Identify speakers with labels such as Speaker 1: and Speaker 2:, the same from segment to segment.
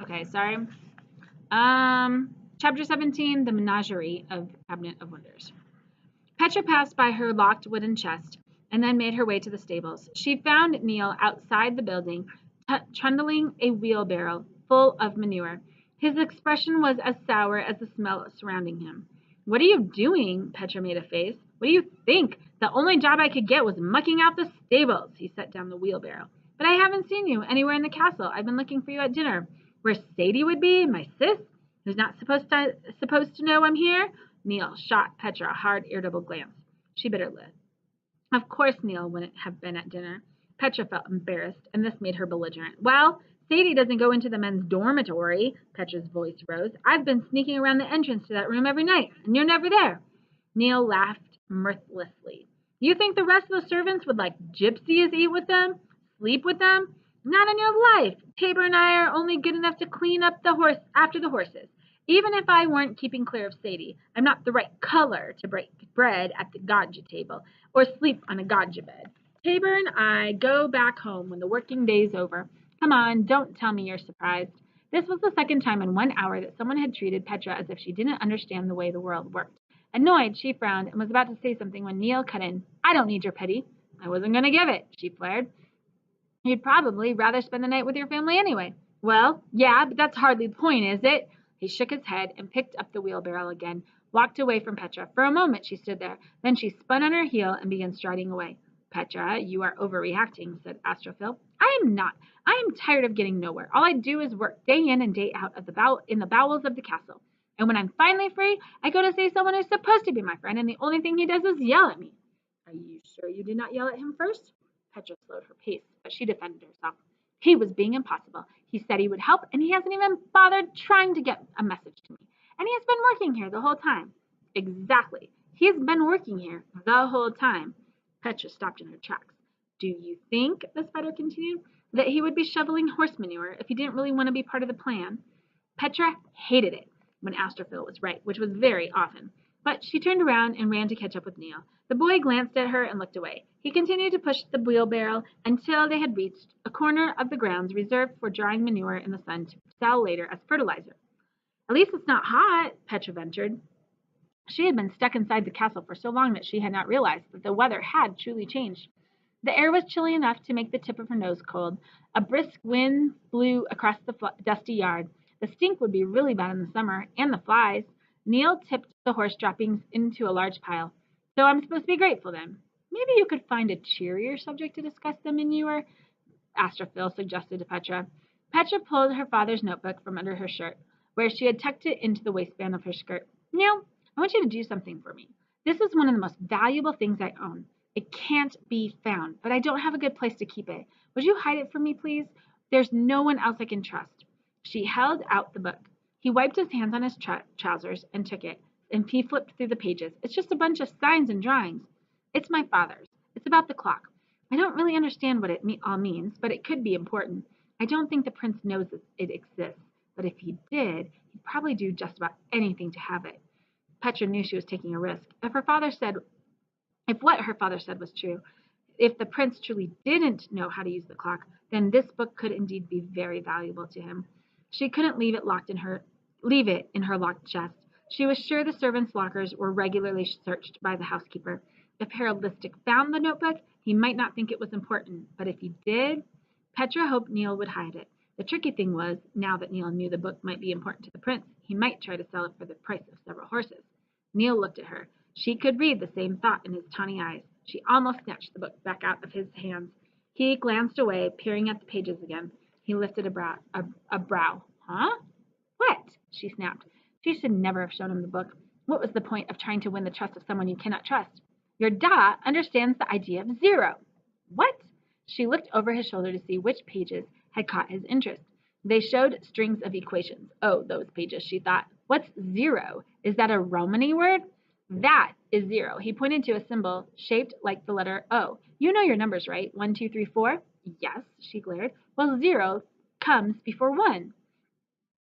Speaker 1: Okay, sorry. Chapter 17, The Menagerie of Cabinet of Wonders. Petra passed by her locked wooden chest and then made her way to the stables. She found Neil outside the building, trundling a wheelbarrow full of manure. His expression was as sour as the smell surrounding him. What are you doing? Petra made a face. What do you think? The only job I could get was mucking out the stables. He set down the wheelbarrow. But I haven't seen you anywhere in the castle. I've been looking for you at dinner. Where Sadie would be, my sis, who's not supposed to know I'm here. Neil shot Petra a hard, irritable glance. She bit her lip. Of course Neil wouldn't have been at dinner. Petra felt embarrassed, and this made her belligerent. Well, Sadie doesn't go into the men's dormitory. Petra's voice rose. I've been sneaking around the entrance to that room every night, and you're never there. Neil laughed mirthlessly. You think the rest of the servants would like gypsies eat with them? Sleep with them? Not on your life. Tabor and I are only good enough to clean up the horse after the horses. Even if I weren't keeping clear of Sadie, I'm not the right color to break bread at the Godja table or sleep on a Godja bed. Tabor and I go back home when the working day's over. Come on, don't tell me you're surprised. This was the second time in 1 hour that someone had treated Petra as if she didn't understand the way the world worked. Annoyed, she frowned and was about to say something when Neil cut in. I don't need your pity. I wasn't going to give it, she flared. You'd probably rather spend the night with your family anyway. Well, yeah, but that's hardly the point, is it? He shook his head and picked up the wheelbarrow again, walked away from Petra. For a moment she stood there. Then she spun on her heel and began striding away. Petra, you are overreacting, said Astrophil. I am not. I am tired of getting nowhere. All I do is work day in and day out in the bowels of the castle. And when I'm finally free, I go to see someone who's supposed to be my friend, and the only thing he does is yell at me. Are you sure you did not yell at him first? Petra slowed her pace, but she defended herself. He was being impossible. He said he would help, and he hasn't even bothered trying to get a message to me. And he has been working here the whole time. Exactly. He's been working here the whole time. Petra stopped in her tracks. Do you think, the spider continued, that he would be shoveling horse manure if he didn't really want to be part of the plan? Petra hated it when Astrophil was right, which was very often. But she turned around and ran to catch up with Neil. The boy glanced at her and looked away. He continued to push the wheelbarrow until they had reached a corner of the grounds reserved for drying manure in the sun to sell later as fertilizer. At least it's not hot, Petra ventured. She had been stuck inside the castle for so long that she had not realized that the weather had truly changed. The air was chilly enough to make the tip of her nose cold. A brisk wind blew across the dusty yard. The stink would be really bad in the summer, and the flies. Neil tipped the horse droppings into a large pile. So I'm supposed to be grateful then. Maybe you could find a cheerier subject to discuss the manure, Astrophil suggested to Petra. Petra pulled her father's notebook from under her shirt, where she had tucked it into the waistband of her skirt. Neil, I want you to do something for me. This is one of the most valuable things I own. It can't be found, but I don't have a good place to keep it. Would you hide it from me, please? There's no one else I can trust. She held out the book. He wiped his hands on his trousers and took it, and he flipped through the pages. It's just a bunch of signs and drawings. It's my father's. It's about the clock. I don't really understand what it all means, but it could be important. I don't think the prince knows that it exists, but if he did, he'd probably do just about anything to have it. Petra knew she was taking a risk. If what her father said was true, if the prince truly didn't know how to use the clock, then this book could indeed be very valuable to him. She couldn't leave it in her locked chest. She was sure the servants' lockers were regularly searched by the housekeeper. If Harold Listick found the notebook, he might not think it was important, but if he did, Petra hoped Neil would hide it. The tricky thing was, now that Neil knew the book might be important to the prince, he might try to sell it for the price of several horses. Neil looked at her. She could read the same thought in his tawny eyes. She almost snatched the book back out of his hands. He glanced away, peering at the pages again. He lifted a brow. Huh? What? She snapped. She should never have shown him the book. What was the point of trying to win the trust of someone you cannot trust? Your da understands the idea of zero. What? She looked over his shoulder to see which pages had caught his interest. They showed strings of equations. Oh, those pages, she thought. What's zero? Is that a Romany word? That is zero. He pointed to a symbol shaped like the letter O. You know your numbers, right? 1, 2, 3, 4? Yes, she glared. Well, zero comes before one.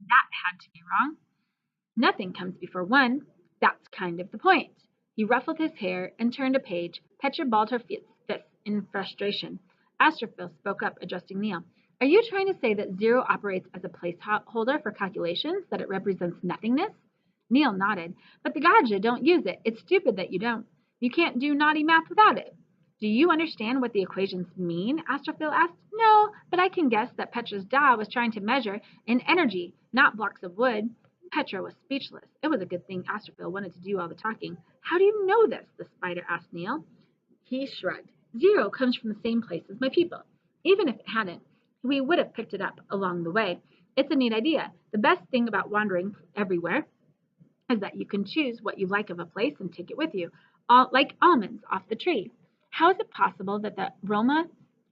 Speaker 1: That had to be wrong. Nothing comes before one. That's kind of the point. He ruffled his hair and turned a page. Petra balled her fists in frustration. Astrophil spoke up, addressing Neil. Are you trying to say that 0 operates as a placeholder for calculations, that it represents nothingness? Neil nodded. But the gods don't use it. It's stupid that you don't. You can't do naughty math without it. Do you understand what the equations mean? Astrophil asked. No, but I can guess that Petra's da was trying to measure in energy, not blocks of wood. Petra was speechless. It was a good thing Astrophil wanted to do all the talking. How do you know this? The spider asked Neil. He shrugged. 0 comes from the same place as my people. Even if it hadn't, we would have picked it up along the way. It's a neat idea. The best thing about wandering everywhere is that you can choose what you like of a place and take it with you, like almonds off the tree. How is it possible that the Roma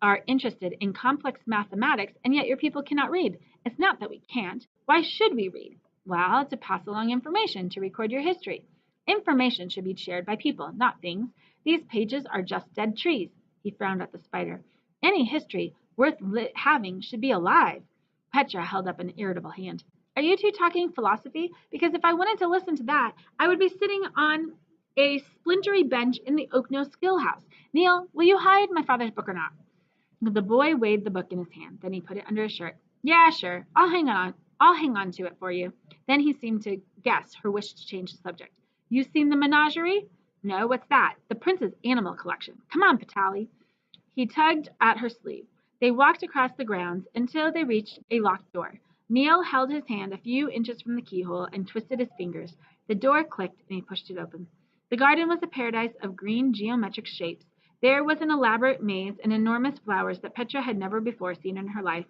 Speaker 1: are interested in complex mathematics and yet your people cannot read? It's not that we can't. Why should we read? Well, to pass along information, to record your history. Information should be shared by people, not things. These pages are just dead trees. He frowned at the spider. Any history worth having should be alive. Petra held up an irritable hand. Are you two talking philosophy? Because if I wanted to listen to that, I would be sitting on a splintery bench in the Oakno Skill House. Neil, will you hide my father's book or not? The boy weighed the book in his hand. Then he put it under his shirt. Yeah, sure. I'll hang on to it for you. Then he seemed to guess her wish to change the subject. You seen the menagerie? No, what's that? The prince's animal collection. Come on, Patali. He tugged at her sleeve. They walked across the grounds until they reached a locked door. Neil held his hand a few inches from the keyhole and twisted his fingers. The door clicked and he pushed it open. The garden was a paradise of green geometric shapes. There was an elaborate maze and enormous flowers that Petra had never before seen in her life.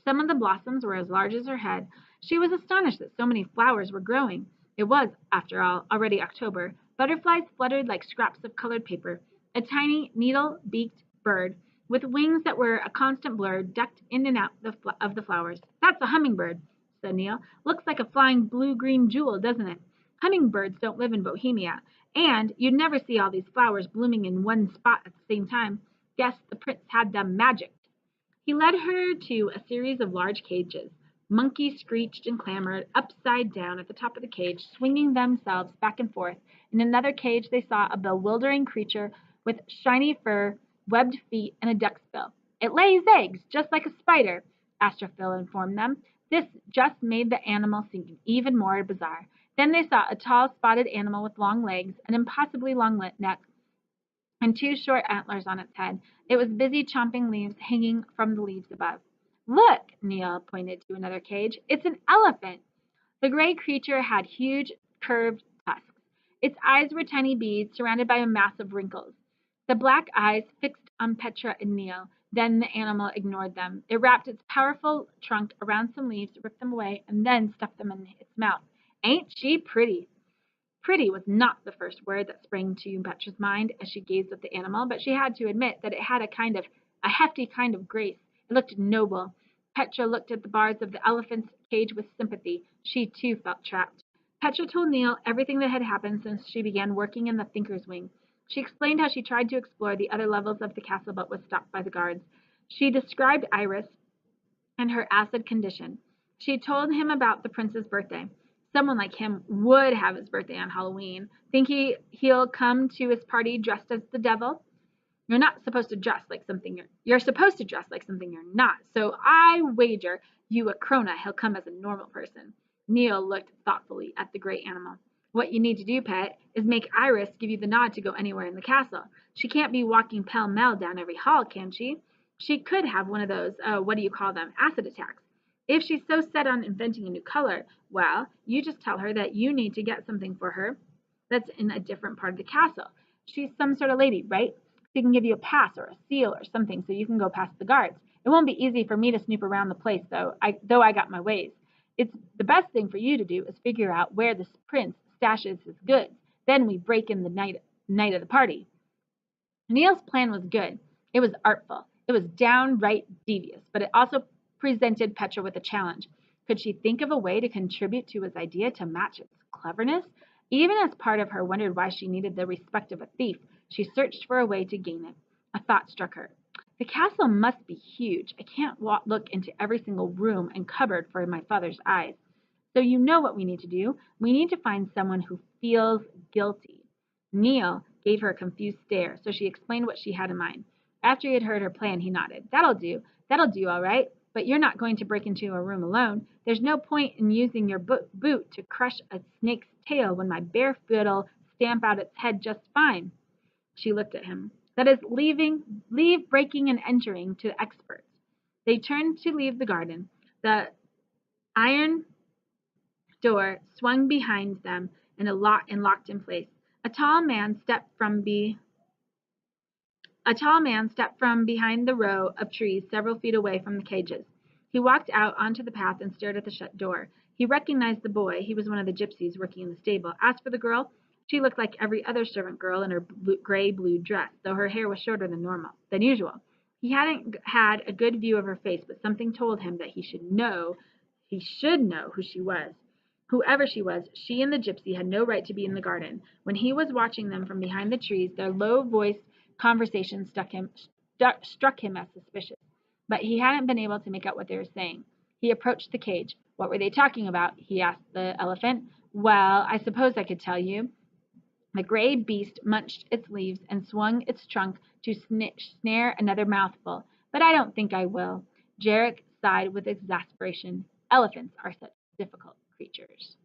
Speaker 1: Some of the blossoms were as large as her head. She was astonished that so many flowers were growing. It was, after all, already October. Butterflies fluttered like scraps of colored paper. A tiny, needle-beaked bird with wings that were a constant blur ducked in and out of the flowers. That's a hummingbird, said Neil. Looks like a flying blue-green jewel, doesn't it? Hummingbirds don't live in Bohemia, and you'd never see all these flowers blooming in one spot at the same time. Guess the prince had them magicked. He led her to a series of large cages. Monkeys screeched and clamored upside down at the top of the cage, swinging themselves back and forth. In another cage, they saw a bewildering creature with shiny fur, webbed feet, and a duck's bill. It lays eggs, just like a spider, Astrophil informed them. This just made the animal seem even more bizarre. Then they saw a tall, spotted animal with long legs, an impossibly long neck, and 2 short antlers on its head. It was busy chomping leaves hanging from the leaves above. Look, Neil pointed to another cage. It's an elephant. The gray creature had huge, curved tusks. Its eyes were tiny beads surrounded by a mass of wrinkles. The black eyes fixed on Petra and Neil. Then the animal ignored them. It wrapped its powerful trunk around some leaves, ripped them away, and then stuffed them in its mouth. Ain't she pretty? Pretty was not the first word that sprang to Petra's mind as she gazed at the animal, but she had to admit that it had a hefty kind of grace. It looked noble. Petra looked at the bars of the elephant's cage with sympathy. She too felt trapped. Petra told Neil everything that had happened since she began working in the Thinker's Wing. She explained how she tried to explore the other levels of the castle but was stopped by the guards. She described Iris and her acid condition. She told him about the prince's birthday. Someone like him would have his birthday on Halloween. Think he'll come to his party dressed as the devil? You're not supposed to dress like something you're supposed to dress like something you're not. So I wager you a krona he'll come as a normal person. Neil looked thoughtfully at the gray animal. What you need to do, pet, is make Iris give you the nod to go anywhere in the castle. She can't be walking pell-mell down every hall, can she? She could have one of those, what do you call them, acid attacks. If she's so set on inventing a new color, well, you just tell her that you need to get something for her that's in a different part of the castle. She's some sort of lady, right? She can give you a pass or a seal or something so you can go past the guards. It won't be easy for me to snoop around the place, though I got my ways. It's the best thing for you to do is figure out where this prince stashes his goods. Then we break in the night of the party. Neil's plan was good. It was artful. It was downright devious, but it also presented Petra with a challenge. Could she think of a way to contribute to his idea to match its cleverness? Even as part of her wondered why she needed the respect of a thief, she searched for a way to gain it. A thought struck her. The castle must be huge. I can't look into every single room and cupboard for my father's eyes. So you know what we need to do. We need to find someone who feels guilty. Neil gave her a confused stare, so she explained what she had in mind. After he had heard her plan, he nodded. That'll do. That'll do all right. But you're not going to break into a room alone. There's no point in using your boot to crush a snake's tail when my bare foot'll stamp out its head just fine. She looked at him. That is leave breaking and entering to experts. They turned to leave the garden. The iron door swung behind them and locked in place. A tall man stepped from behind the row of trees several feet away from the cages. He walked out onto the path and stared at the shut door. He recognized the boy. He was one of the gypsies working in the stable. As for the girl, she looked like every other servant girl in her gray-blue dress, though her hair was shorter than usual. He hadn't had a good view of her face, but something told him that he should know who she was. Whoever she was, she and the gypsy had no right to be in the garden. When he was watching them from behind the trees, their low-voiced conversation struck him as suspicious, but he hadn't been able to make out what they were saying. He approached the cage. What were they talking about? He asked the elephant. Well, I suppose I could tell you. The gray beast munched its leaves and swung its trunk to snare another mouthful, but I don't think I will. Jarek sighed with exasperation. Elephants are such difficult creatures.